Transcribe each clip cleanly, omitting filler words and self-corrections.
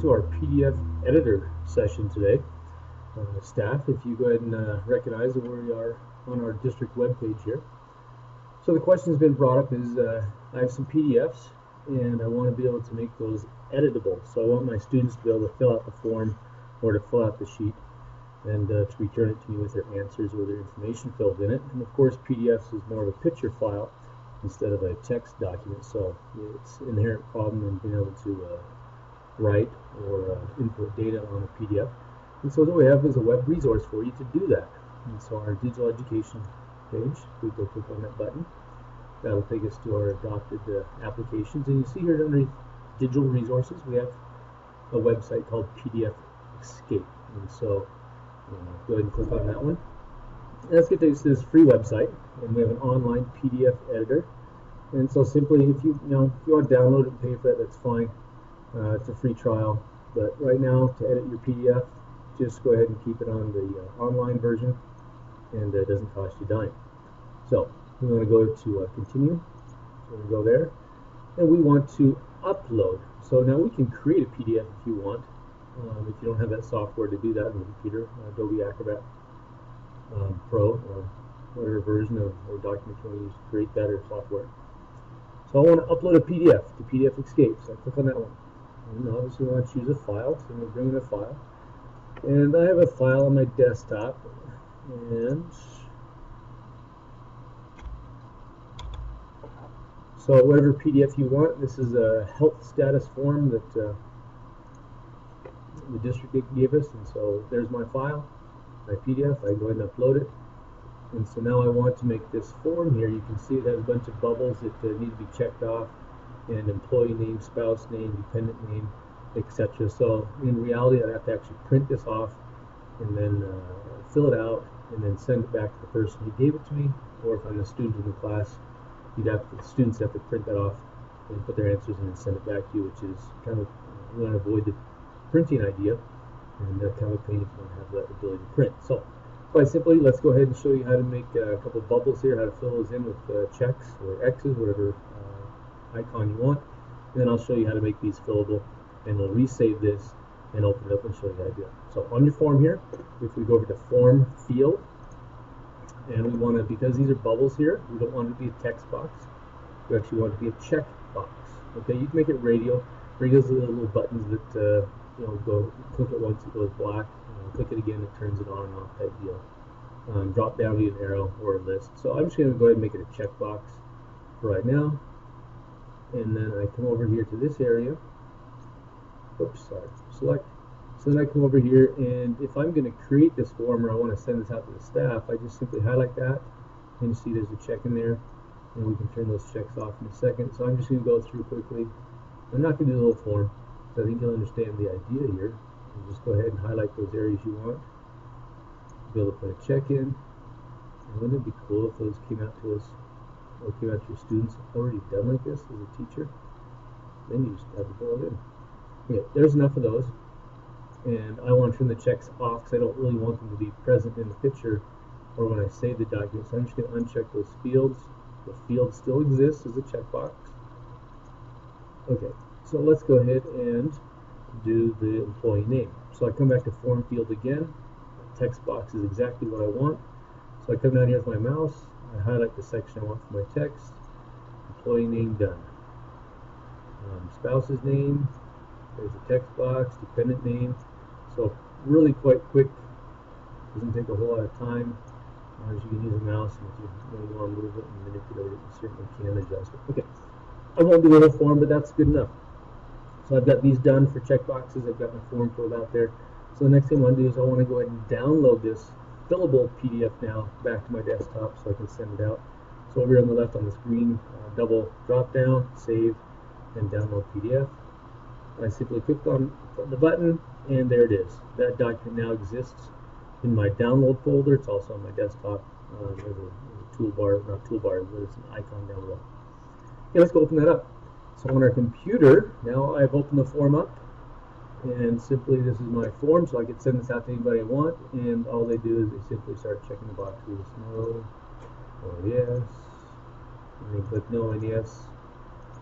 to our PDF editor session today. Staff, if you go ahead and recognize where we are on our district web page here. So the question has been brought up is I have some PDFs and I want to be able to make those editable. So I want my students to be able to fill out the form or to fill out the sheet and to return it to me with their answers or their information filled in it. And of course PDFs is more of a picture file instead of a text document, so it's an inherent problem in being able to write or input data on a PDF. And so what we have is a web resource for you to do that. And so our digital education page, we go click on that button, that'll take us to our adopted applications. And you see here under digital resources we have a website called PDF Escape. And so go ahead and click on that one. Let's get to this free website, and we have an online PDF editor. And so simply, if you want to download it and pay for it, that's fine. It's a free trial. But right now, to edit your PDF, just go ahead and keep it on the online version, and it doesn't cost you a dime. So we want to go to continue. So we go there, and we want to upload. So now we can create a PDF if you want. If you don't have that software to do that on the computer, Adobe Acrobat Pro or whatever version of or document you want to use to create that or software. So I want to upload a PDF to PDF Escape. So I click on that one. And obviously I want to choose a file, so I'm going to bring in a file. And I have a file on my desktop, and so whatever PDF you want, this is a health status form that the district gave us, and so there's my file, my PDF. I go ahead and upload it, and so now I want to make this form here. You can see it has a bunch of bubbles that need to be checked off, and employee name, spouse name, dependent name, etc. So in reality I have to actually print this off and then fill it out and then send it back to the person who gave it to me, or if I'm a student in the class, the students have to print that off and put their answers in and send it back to you, which is kind of, we want to avoid the printing idea, and kind of a pain if you don't have that ability to print. So quite simply, let's go ahead and show you how to make a couple of bubbles here, how to fill those in with checks or X's, whatever icon you want, and then I'll show you how to make these fillable, and we'll resave this and open it up and show you how to do it. So on your form here, if we go over to form field, and we want to, because these are bubbles here, we don't want it to be a text box, we actually want it to be a check box. Okay, you can make it radial. Radials are the little buttons that go, click it once it goes black, click it again it turns it on and off type deal. Drop down to an arrow or a list. So I'm just going to go ahead and make it a checkbox for right now, and then I come over here to this area. Oops, sorry. Select. So then I come over here, and if I'm going to create this form or I want to send this out to the staff, I just simply highlight that, and you see there's a check in there, and we can turn those checks off in a second. So I'm just going to go through quickly. I'm not going to do the whole form, so I think you'll understand the idea here. And just go ahead and highlight those areas you want. Be able to put a check in. And wouldn't it be cool if those came out to us, or came out to your students already done like this as a teacher? Then you just have to fill it in. Okay, there's enough of those. And I want to turn the checks off because I don't really want them to be present in the picture or when I save the document. So I'm just going to uncheck those fields. The field still exists as a checkbox. Okay, so let's go ahead and do the employee name. So I come back to form field again. Text box is exactly what I want. So I come down here with my mouse. I highlight the section I want for my text. Employee name done. Spouse's name. There's a text box. Dependent name. So really quite quick. Doesn't take a whole lot of time. As you can use a mouse, and if you want to move it and manipulate it, you certainly can adjust it. Okay. I won't do the whole form, but that's good enough. So I've got these done for checkboxes. I've got my form filled out there. So the next thing I want to do is I want to go ahead and download this fillable PDF now back to my desktop so I can send it out. So over here on the left on this green double drop down, save, and download PDF. I simply click on the button, and there it is. That document now exists in my download folder. It's also on my desktop. There's a toolbar, not toolbar, but it's an icon down below. Okay, let's go open that up. So on our computer, now I've opened the form up, and simply this is my form, so I can send this out to anybody I want, and all they do is they simply start checking the boxes, no, or yes, and they click no and yes,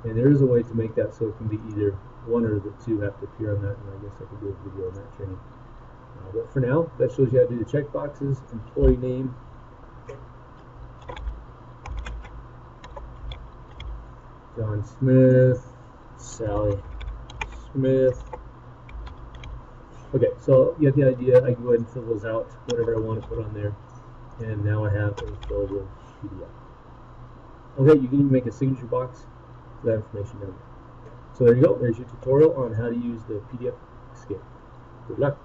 and there is a way to make that so it can be either one or the two have to appear on that, and I guess I could do a video on that training. But for now, that shows you how to do the check boxes. Employee name. John Smith, Sally Smith. Okay, so you have the idea. I can go ahead and fill those out, whatever I want to put on there. And now I have a fillable PDF. Okay, you can even make a signature box for that information down there. So there you go. There's your tutorial on how to use the PDF Escape. Good luck.